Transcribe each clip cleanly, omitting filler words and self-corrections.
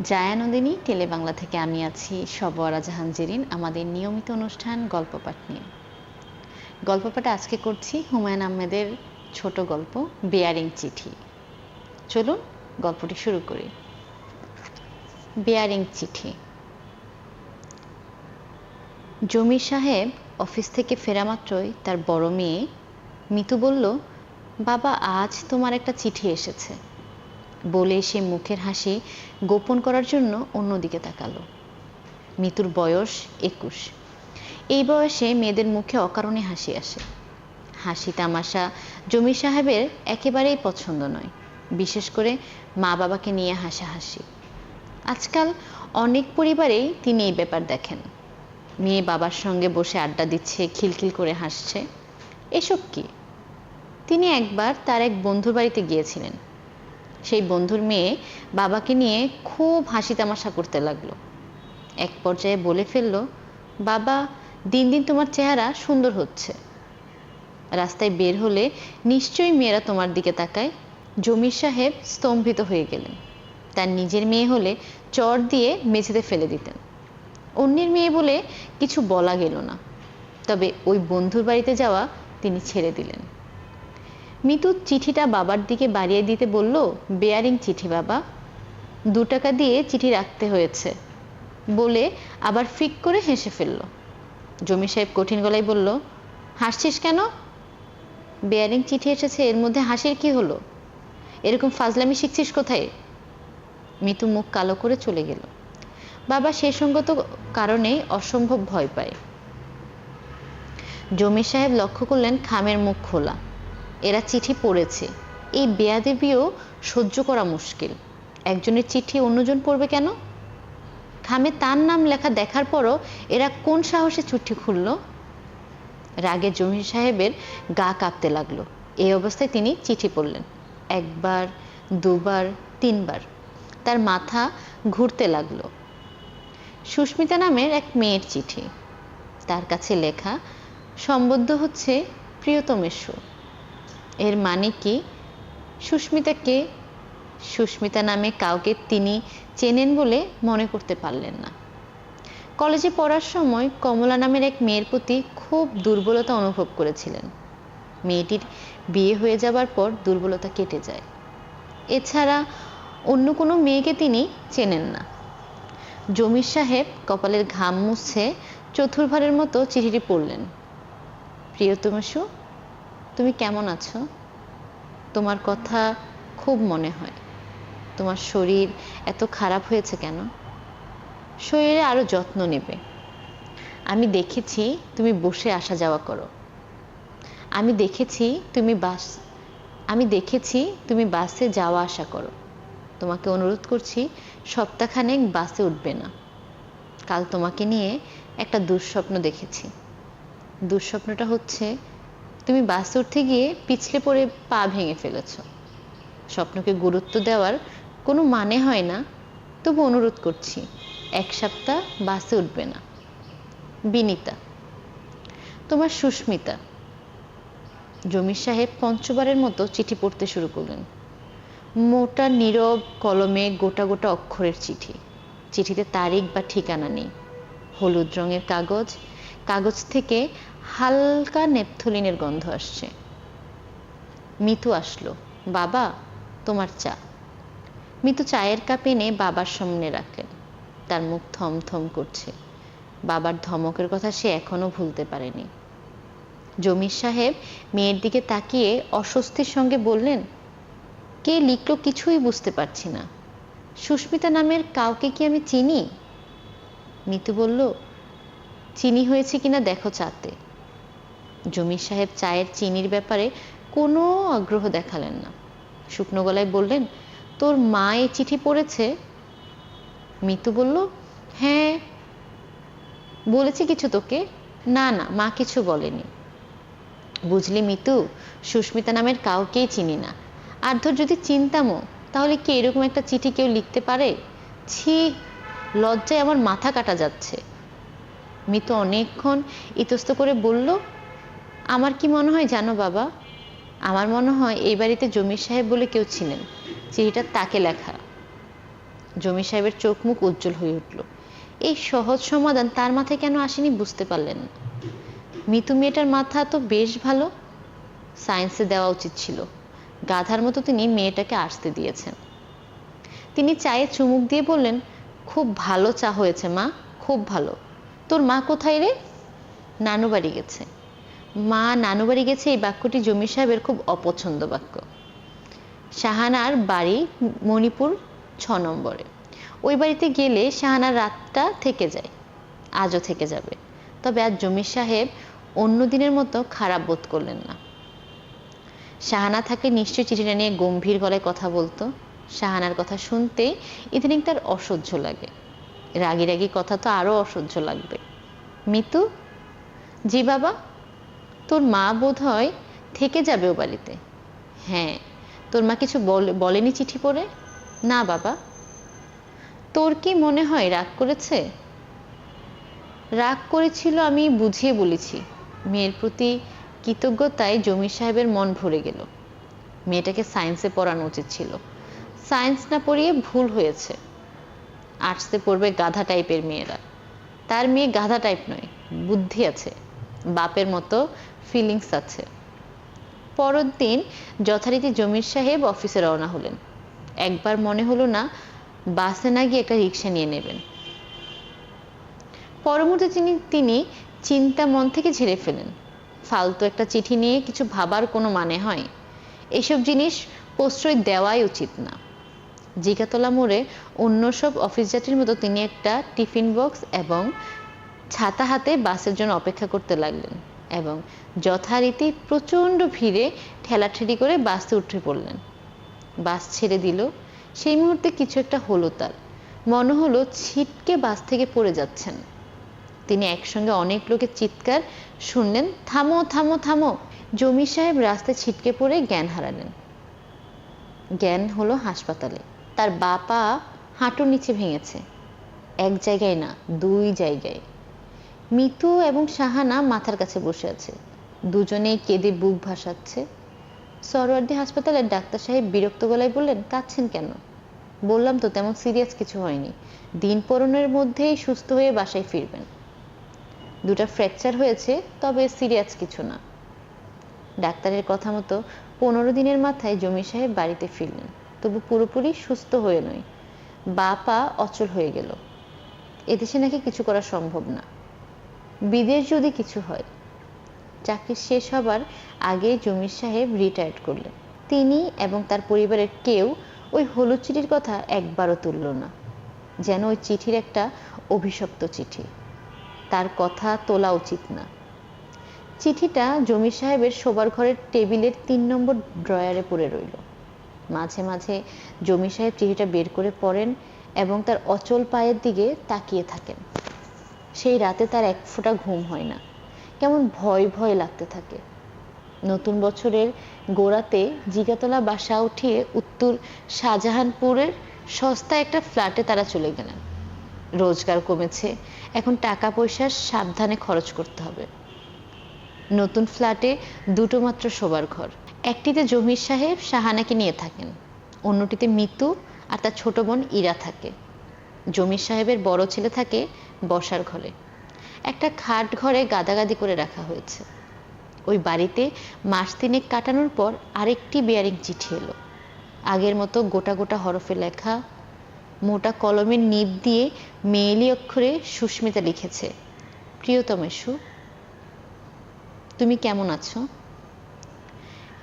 জায়ানন্দিনী টেলিবাংলা থেকে আমি আছি সবরা জাহান জেরিন। আমাদের নিয়মিত অনুষ্ঠান গল্প পাঠ নিয়ে। গল্প পাঠ আজকে করছি হুমায়ুন আহমেদের ছোট গল্প বেয়ারিং চিঠি। চলুন গল্পটি শুরু করি। বেয়ারিং চিঠি। জমির সাহেব অফিস থেকে ফেরা মাত্রই তার বড় মেয়ে মিতু বলল, বাবা আজ তোমার একটা চিঠি এসেছে। বলে সে মুখের হাসি গোপন করার জন্য অন্যদিকে তাকালো। মিতুর বয়স 21। এই বয়সে মেয়েদের মুখে অকারণে হাসি আসে। হাসি তামাশা জমির সাহেবের একেবারেই পছন্দ নয়, বিশেষ করে মা বাবাকে নিয়ে হাসাহাসি। আজকাল অনেক পরিবারেই তিনি এই ব্যাপার দেখেন। মেয়ে বাবার সঙ্গে বসে আড্ডা দিচ্ছে, খিলখিল করে হাসছে। এসব কি? তিনি একবার তার এক বন্ধুর বাড়িতে গিয়েছিলেন। সেই বন্ধুর মেয়ে বাবাকে নিয়ে খুব হাসি তামাশা করতে লাগলো। এক পর্যায়ে বলে ফেলল, বাবা দিন দিন তোমার চেহারা সুন্দর হচ্ছে। রাস্তায় বের হলে নিশ্চয়ই মেয়েরা তোমার দিকে তাকায়। জমির সাহেব স্তম্ভিত হয়ে গেলেন। তার নিজের মেয়ে হলে চর দিয়ে মেঝেতে ফেলে দিতেন। অন্যের মেয়ে বলে কিছু বলা গেল না, তবে ওই বন্ধুর বাড়িতে যাওয়া তিনি ছেড়ে দিলেন। মিতু চিঠিটা বাবার দিকে বাড়িয়ে দিতে বলল, বেয়ারিং চিঠি বাবা, 2 টাকা দিয়ে চিঠি রাখতে হয়েছে। বলে আবার ফিক করে হেসে ফেলল। জমির সাহেব কঠিন গলায় বলল, হাসছিস কেন? বেয়ারিং চিঠি এসেছে, এর মধ্যে হাসির কি হলো? এরকম ফাজলামি শিখছিস কোথায়? মিতু মুখ কালো করে চলে গেল। বাবা সেই সঙ্গত কারণে অসম্ভব ভয় পায়। জমির সাহেব লক্ষ্য করলেন খামের মুখ খোলা। এরা চিঠি পড়েছে, এই বেয়াদবিও সহ্য করা মুশকিল। একজনের চিঠি অন্যজন পড়বে কেন? খামে তার নাম লেখা দেখার পরও এরা কোন সাহসে চিঠি খুলল? রাগে জমির সাহেবের গা কাঁপতে লাগলো। এই অবস্থায় তিনি চিঠি পড়লেন। 1 বার, 2 বার, 3 বার। তার মাথা ঘুরতে লাগলো। সুস্মিতা নামের এক মেয়ের চিঠি। তার কাছে লেখা, সম্বোধ্য হচ্ছে প্রিয়তমেষু। এর মানে কি? সুস্মিতা কে? সুস্মিতা নামে কাউকে তিনি চেনেন বলে মনে করতে পারলেন না। কলেজে পড়ার সময় কমলা নামের এক মেয়ের প্রতি খুব দুর্বলতা অনুভব করেছিলেন। মেয়েটির বিয়ে হয়ে যাবার পর দুর্বলতা কেটে যায়। এছাড়া অন্য কোনো মেয়েকে তিনি চেনেন না। জমির সাহেব কপালের ঘাম মুছছে চতুর্বারের মতো চিঠিটি পড়লেন। প্রিয়তমেষু, তুমি কেমন আছো? তোমার কথা খুব মনে হয়। তোমার শরীর এত খারাপ হয়েছে কেন? শরীরে আরো যত্ন নেবে। আমি দেখেছি তুমি বসে আসা যাওয়া করো। আমি দেখেছি তুমি বাসে যাওয়া আসা করো। তোমাকে অনুরোধ করছি, সপ্তাহখানেক বাসে উঠবে না। কাল তোমাকে নিয়ে একটা দুঃস্বপ্ন দেখেছি। দুঃস্বপ্নটা হচ্ছে তুমি বাসে উঠতে গিয়ে পিছলে পড়ে পা ভেঙে ফেলেছ। স্বপ্নকে গুরুত্ব দেওয়ার কোনো মানে হয় না, তবু অনুরোধ করছি 1 সপ্তাহ বাসে উঠবে না। বিনিতা। তোমার সুস্মিতা। জমির সাহেব পঞ্চবারের মতো চিঠি পড়তে শুরু করলেন। মোটা নীরব কলমে গোটা গোটা অক্ষরের চিঠি। চিঠিতে তারিখ বা ঠিকানা নেই। হলুদ রঙের কাগজ। কাগজ থেকে হালকা নেপথলিনের গন্ধ আসছে। মিতু আসলো। বাবা, তোমার চা। মিতু চায়ের কাপ এনে বাবার সামনে রাখলেন। তার মুখ থমথম করছে। বাবার ধমকের কথা সে এখনো ভুলতে পারেনি। জমির সাহেব মেয়ের দিকে তাকিয়ে অস্বস্তির সঙ্গে বললেন, কে লিখলো কিছুই বুঝতে পারছি না। সুস্মিতা নামের কাউকে কি আমি চিনি? মিতু বলল, চিনি হয়েছে কিনা দেখো চাতে। জমির সাহেব চায়ের চিনির ব্যাপারে কোনো আগ্রহ দেখালেন না। শুকনো গলায় বললেন, তোর মা এই চিঠি পড়েছে? মিতু বলল, হ্যাঁ। বলেছে কিছু তোকে? না না, মা কিছু বলেনি। বুঝলি মিতু, সুস্মিতা নামের কাউকেই চিনি না। আর ধর যদি চিনতামও, তাহলে কি এরকম একটা চিঠি কেউ লিখতে পারে? ছি, লজ্জায় আমার মাথা কাটা যাচ্ছে। মিতু অনেকক্ষণ ইতস্ত করে বলল, আমার কি মনে হয় জানো বাবা? আমার মনে হয় এই বাড়িতে জমির সাহেব বলে কেউ ছিলেন। চিঠিটা তাকে লেখা। জমির সাহেবের চোখ মুখ উজ্জ্বল হয়ে উঠল। এই সহজ সমাধান তার মাথায় কেন আসেনি বুঝতে পারলেন না। মিতু মেয়েটার মাথা তো বেশ ভালো, সায়েন্সে দেওয়া উচিত ছিল। গাধার মতো তিনি মেয়েটাকে আসতে দিয়েছেন। তিনি চায়ে চুমুক দিয়ে বললেন, খুব ভালো চা হয়েছে মা, খুব ভালো। তোর মা কোথায় রে? নানু বাড়ি গেছে। মা নানু বাড়ি গেছে, এই বাক্যটি জমির সাহেবের খুব অপছন্দ বাক্য। শাহানার বাড়ি মণিপুর 6 নম্বরে। ওই বাড়িতে গেলে শাহানার রাতটা থেকে যায়, আজও থেকে যাবে। তবে আজ জমির সাহেব অন্য দিনের মতো খারাপ বোধ করলেন না। শাহানা থাকলে নিশ্চয়ই চিঠিটা নিয়ে গম্ভীর গলায় কথা বলতো। শাহানার কথা শুনতে ইদানিং তার অসহ্য লাগে। রাগি রাগি কথা তো আরও অসহ্য লাগবে। মিতু? জি বাবা। তোর মা বোধ হয় থেকে যাবে ও বাড়িতে। হ্যাঁ। তোর মা কিছু বলেনি চিঠি পড়ে? না বাবা। তোর কি মনে হয় রাগ করেছে? রাগ করেছিল আমি বুঝিয়ে বলেছি। মেয়ের প্রতি কৃতজ্ঞতায় জমির সাহেবের মন ভরে গেল। মেয়েটাকে সায়েন্সে পড়ানো উচিত ছিল। সায়েন্স না পড়িয়ে ভুল হয়েছে। আর্টসে পড়বে গাধা টাইপের মেয়েরা। তার মেয়ে গাধা টাইপ নয়, বুদ্ধি আছে, বাপের মতো ফিলিংস আছে। পরের দিন যথারীতি জমির সাহেব অফিসে রওনা হলেন। একবার মনে হলো না বাসে না গিয়ে একটা রিক্সা নিয়ে নেবেন। পরমুহূর্তে তিনি চিন্তা মন থেকে ঝেড়ে ফেলেন। ফালতু একটা চিঠি নিয়ে কিছু ভাবার কোনো মানে হয়? এসব জিনিস প্রশ্রয় দেওয়াই উচিত না। জিগাতলা মোড়ে অন্য সব অফিস যাত্রীর মতো তিনি একটা টিফিন বক্স এবং ছাতা হাতে বাসের জন্য অপেক্ষা করতে লাগলেন এবং যথারীতি প্রচণ্ড ভিড়ে ঠেলাঠেলি করে বাসে উঠে পড়লেন। বাস ছেড়ে দিল। সেই মুহূর্তে কিছু একটা হলো তার। মনে হলো ছিটকে বাস থেকে পড়ে যাচ্ছেন। তিনি একসঙ্গে অনেক লোকের চিৎকার শুনলেন, থামো থামো থামো। জমির সাহেব রাস্তায় ছিটকে পড়ে জ্ঞান হারালেন। জ্ঞান হলো হাসপাতালে। তার বা পা হাঁটুর নিচে ভেঙেছে। এক জায়গায় না, 2 জায়গায়। মিতু এবং শাহানা মাথার কাছে বসে আছে। দুজনেই কেঁদে বুক ভাসাচ্ছে। সরওয়ার্দী হাসপাতালের ডাক্তার সাহেব বিরক্ত গলায় বললেন, কাঁদছেন কেন? বললাম তো তেমন সিরিয়াস কিছু হয়নি, দিন পরনের মধ্যেই সুস্থ হয়ে বাসায় ফিরবেন। 2টা ফ্র্যাকচার হয়েছে, তবে সিরিয়াস কিছু না। ডাক্তারের কথা মতো 15 দিনের মাথায় জমির সাহেব বাড়িতে ফিরলেন, তবু পুরোপুরি সুস্থ হয়ে নয়। বা পা অচল হয়ে গেল। এদেশে নাকি কিছু করা সম্ভব না। বিদেশ যদি কিছু হয়। চাকরি শেষ হবার আগে জমির সাহেব রিটায়ার্ড করলেন। তিনি এবং তার পরিবারের কেউ ওই হলুদ চিঠির কথা একবারও তুলল না, যেন ওই চিঠির একটা অভিশপ্ত চিঠি। তার কথা তোলা উচিত না। চিঠিটা জমির সাহেবের শোবার ঘরের টেবিলের 3 নম্বর ড্রয়ারে পড়ে রইল। মাঝে মাঝে জমির সাহেব চিঠিটা বের করে পড়েন এবং তার অচল পায়ের দিকে তাকিয়ে থাকেন। সেই রাতে তার এক ফোঁটা ঘুম হয় না, কেমন ভয় ভয় লাগতে থাকে। নতুন বছরের গোড়াতে জিগাতলা বাসা উঠিয়ে উত্তর শাহজাহানপুরের সস্তা একটা ফ্ল্যাটে তারা চলে গেলেন। রোজগার কমেছে, এখন টাকা পয়সা সাবধানে খরচ করতে হবে। নতুন ফ্ল্যাটে 2টো মাত্র শোবার ঘর। একটিতে জমির সাহেব শাহানাকে নিয়ে থাকেন, অন্যটিতে মিতু আর তার ছোট বোন ইরা থাকে। জমির সাহেবের বড় ছেলে থাকে বসার ঘরে। একটা খাট ঘরে গাদাগাদি করে রাখা হয়েছে। ওই বাড়িতে মাস 3 কাটানোর পর আরেকটি বেয়ারিং চিঠি এলো। আগের মতো গোটা গোটা হরফে লেখা। মোটা কলমের নিব দিয়ে মেয়েলি অক্ষরে সুস্মিতা লিখেছে, প্রিয়তম এসু, তুমি কেমন আছো?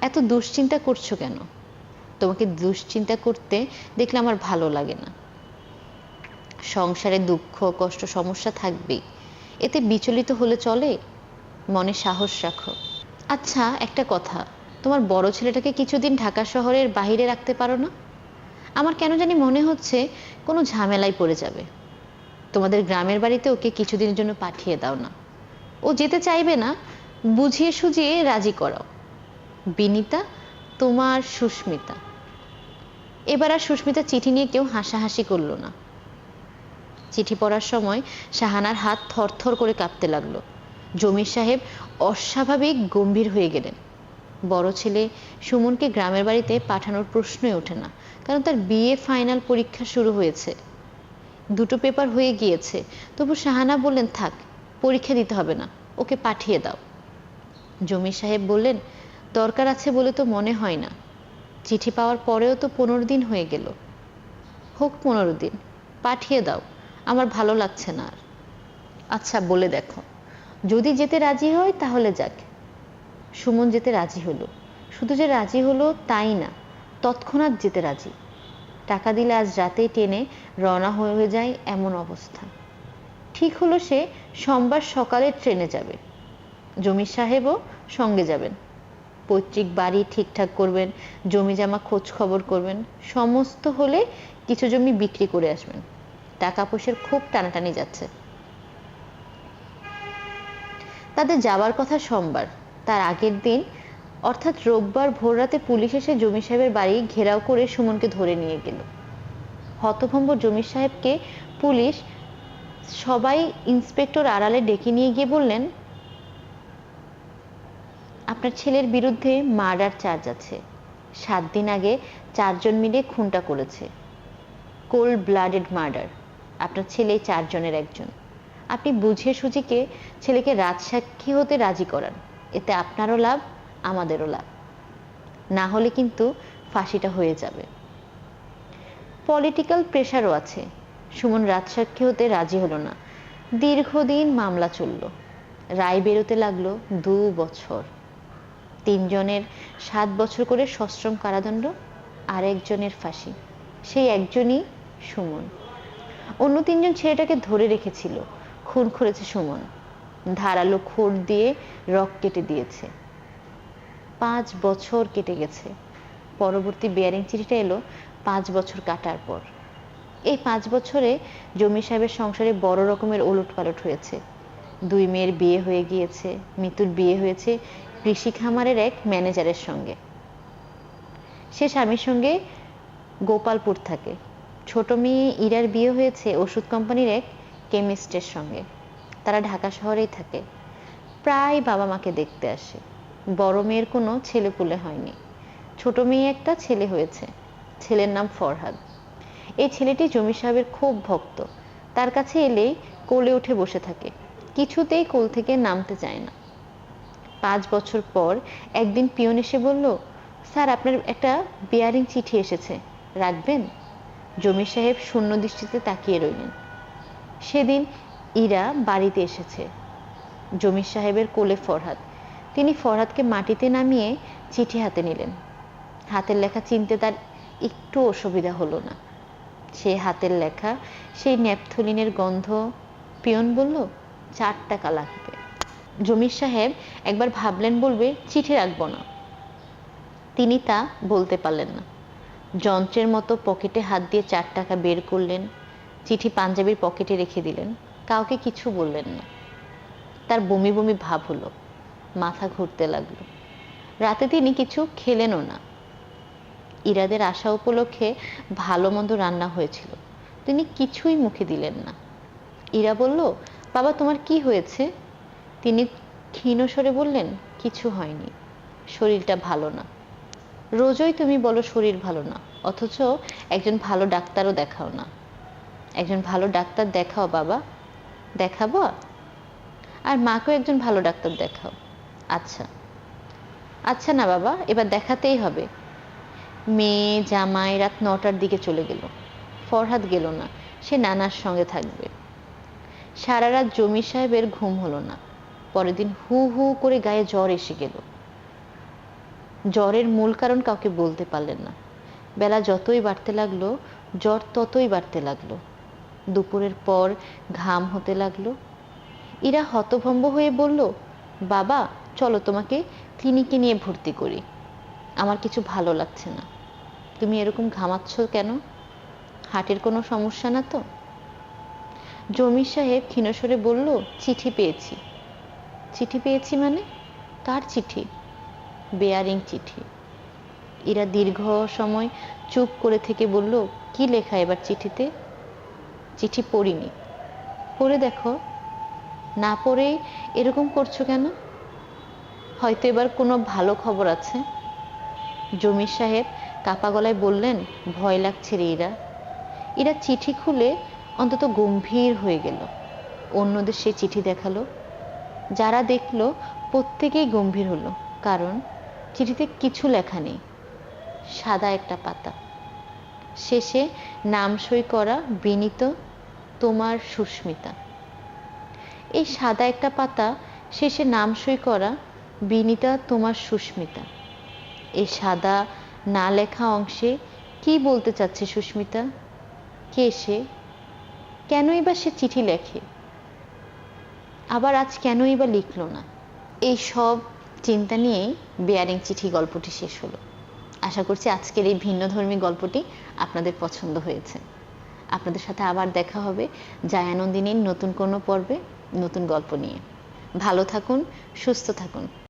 এত দুশ্চিন্তা করছো কেন? তোমাকে দুশ্চিন্তা করতে দেখলে আমার ভালো লাগে না। সংসারে দুঃখ কষ্ট সমস্যা থাকবেই, এতে বিচলিত হলে চলে? মনে সাহস রাখো। আচ্ছা একটা কথা, তোমার বড় ছেলেটাকে কিছুদিন ঢাকা শহরের বাইরে রাখতে পারো না? আমার কেন জানি মনে হচ্ছে কোনো ঝামেলায় পড়ে যাবে। তোমাদের গ্রামের বাড়িতে ওকে কিছুদিনের জন্য পাঠিয়ে দাও না। ও যেতে চাইবে না, বুঝিয়ে সুঝিয়ে রাজি করাও। বিনিতা, তোমার সুস্মিতা। এবার আর সুস্মিতা চিঠি নিয়ে কেউ হাসাহাসি করলো না। চিঠি পড়ার সময় শাহানার হাত থরথর করে কাঁপতে লাগলো। জমির সাহেব অস্বাভাবিক গম্ভীর হয়ে গেলেন। বড় ছেলে সুমনকে গ্রামের বাড়িতে পাঠানোর প্রশ্নই ওঠে না। কারণ তার বিএ ফাইনাল পরীক্ষা শুরু হয়েছে, দুটো পেপার হয়ে গিয়েছে। তবু শাহানা বললেন, থাক, পরীক্ষা দিতে হবে না, ওকে পাঠিয়ে দাও। জমির সাহেব বললেন, দরকার আছে বলে তো মনে হয় না, চিঠি পাওয়ার পরেও তো 15 দিন হয়ে গেল। হোক 15 দিন, পাঠিয়ে দাও, আমার ভালো লাগছে না আর। আচ্ছা, বলে দেখো, যদি যেতে রাজি হয় তাহলে যাক। সুমন যেতে রাজি হলো। শুধু যে রাজি হলো তাই না, তৎক্ষণাৎ যেতে রাজি। টাকা দিলে আজ রাতেই টেনে রওনা হয়ে যায় এমন অবস্থা। ঠিক হলো সে সোমবার সকালে ট্রেনে যাবে। জমির সাহেবও সঙ্গে যাবেন। পৈতৃক বাড়ি ঠিকঠাক করবেন, জমি জমা খোঁজ খবর করবেন, সমস্ত হলে কিছু জমি বিক্রি করে আসবেন। টাকা পয়সার খুব টানাটানি যাচ্ছে। তাদের যাওয়ার কথা সোমবার, তার আগের দিন অর্থাৎ রোববার ভোররাতে পুলিশ এসে জমির সাহেবের বাড়ি ঘেরাও করে সুমনকে ধরে নিয়ে গেল। হতভম্ব জমির সাহেবকে পুলিশ সবাই ইন্সপেক্টর আড়ালে ডেকে নিয়ে গিয়ে বললেন, আপনার ছেলের বিরুদ্ধে মার্ডার চার্জ আছে। 7 দিন আগে 4 জন মিলে খুনটা করেছে, কোল্ড ব্লাডেড মার্ডার। আপনার ছেলে 4 জনের একজন। আপনি বুঝে সুঝিকে ছেলেকে রাজসাক্ষী হতে রাজি করান, এতে আপনারও লাভ, আমাদেরও লাভ। না হলে কিন্তু ফাঁসিটা হয়ে যাবে। পলিটিক্যাল প্রেশারও আছে। সুমন রাজসাক্ষী হতে রাজি হলো না। দীর্ঘদিন মামলা চলল, রায় বেরোতে লাগলো 2 বছর। 3 জনের 7 বছর করে সশ্রম কারাদণ্ড, আর একজনের ফাঁসি। সেই একজনই সুমন। অন্য 3 জন ছেলেটাকে ধরে রেখেছিল। খুন করেছে সুমন, ধারালো খোর দিয়ে রক কেটে দিয়েছে। 5 বছর কেটে গেছে। পরবর্তী বেয়ারিং চিঠিটা এলো 5 বছর কাটার পর। এই 5 বছরে জমির সাহেবের সংসারে বড় রকমের ওলটপালট হয়েছে। 2 মেয়ের বিয়ে হয়ে গিয়েছে। মিতুর বিয়ে হয়েছে কৃষি খামারের এক ম্যানেজারের সঙ্গে। সে স্বামীর সঙ্গে গোপালপুর থাকে। ছোট মেয়ে ইরার বিয়ে হয়েছে ওষুধ কোম্পানির এক কেমিস্টের সঙ্গে। তারা ঢাকা শহরেই থাকে। প্রায় বাবা মাকে দেখতে আসে। বড় মেয়ের কোনো ছেলেপুলে হয়নি। ছোট মেয়ে একটা ছেলে হয়েছে, ছেলের নাম ফরহাদ। এই ছেলেটি জমির সাহেবের খুব ভক্ত। তার কাছে এলেই কোলে উঠে বসে থাকে, কিছুতেই কোল থেকে নামতে চায় না। 5 বছর পর একদিন পিয়ন এসে বলল, স্যার, আপনার একটা বেয়ারিং চিঠি এসেছে, রাখবেন? জমির সাহেব শূন্য দৃষ্টিতে তাকিয়ে রইলেন। সেদিন ইরা বাড়িতে এসেছে। জমির সাহেবের কোলে ফরহাদ। তিনি ফরহাদকে মাটিতে নামিয়ে চিঠি হাতে নিলেন। হাতের লেখা চিনতে তার একটু অসুবিধা হলো না। সে হাতের লেখা, সেই ন্যাপথলিনের গন্ধ। পিয়ন বলল, 4 টাকা লাগবে। জমির সাহেব একবার ভাবলেন বলবে, চিঠি রাখবো না। তিনি তা বলতে পারলেন না। যন্ত্রের মতো পকেটে হাত দিয়ে 4 টাকা বের করলেন, চিঠি পাঞ্জাবির পকেটে রেখে দিলেন। কাউকে কিছু বললেন না। তার বমি বমি ভাব হলো, মাথা ঘুরতে লাগলো। রাতে তিনি কিছু খেলেনও না। ইরাদের আসা উপলক্ষে ভালো মন্দ রান্না হয়েছিল, তিনি কিছুই মুখে দিলেন না। ইরা বলল, বাবা, তোমার কি হয়েছে? তিনি ক্ষীণ স্বরে বললেন, কিছু হয়নি, শরীরটা ভালো না। রোজই তুমি বলো শরীর ভালো না, অথচ একজন ভালো ডাক্তারও দেখাও না। একজন ভালো ডাক্তার দেখাও বাবা। দেখাবো? আর মাকেও একজন ভালো ডাক্তার দেখাও। আচ্ছা আচ্ছা না বাবা, এবার দেখাতেই হবে। মেয়ে জামাই রাত 9টার দিকে চলে গেল। ফরহাদ গেল না, সে নানার সঙ্গে থাকবে। সারা রাত জমির সাহেবের ঘুম হলো না। পরের দিন হু হু করে গায়ে জ্বর এসে গেল। জ্বরের মূল কারণ কাউকে বলতে পারলেন না। বেলা যতই বাড়তে লাগলো, জ্বর ততই বাড়তে লাগলো। দুপুরের পর ঘাম হতে লাগলো। ইরা হতভম্ব হয়ে বলল, বাবা, চলো তোমাকে ক্লিনিকে নিয়ে ভর্তি করি। আমার কিছু ভালো লাগছে না। তুমি এরকম ঘামাচ্ছ কেন? হার্টের কোনো সমস্যা না তো? জমির সাহেব ক্ষীণস্বরে বলল, চিঠি পেয়েছি। চিঠি পেয়েছি মানে? কার চিঠি? বেয়ারিং চিঠি। ইরা দীর্ঘ সময় চুপ করে থেকে বলল, কি লেখা এবার চিঠিতে? চিঠি পড়িনি। পড়ে দেখো। না পড়েই এরকম করছো কেন? হয়তো এবার কোনো ভালো খবর আছে। জমির সাহেব কাপা গলায় বললেন, ভয় লাগছে রে ইরা। ইরা চিঠি খুলে অন্তত গম্ভীর হয়ে গেল। অন্যদের সে চিঠি দেখালো। যারা দেখলো প্রত্যেকেই গম্ভীর হলো, কারণ চিঠিতে কিছু লেখা নেই, সাদা একটা পাতা। শেষে নাম সই করা, বিনীত, তোমার সুস্মিতা। এই সাদা একটা পাতা, শেষে নাম সই করা, বিনীতা, তোমার সুস্মিতা। এই সাদা না লেখা অংশে কি বলতে চাচ্ছে সুস্মিতা? কে সে? কেনই বা সে চিঠি লেখে? আবার আজ কেনই বা লিখলো না? এই সব চিন্তা নিয়েই বেয়ারিং চিঠি গল্পটি শেষ হলো। আশা করছি আজকের এই ভিন্নধর্মী গল্পটি আপনাদের পছন্দ হয়েছে। আপনাদের সাথে আবার দেখা হবে জায়ানন্দিনীর নতুন কোনো পর্বে নতুন গল্প নিয়ে। ভালো থাকুন, সুস্থ থাকুন।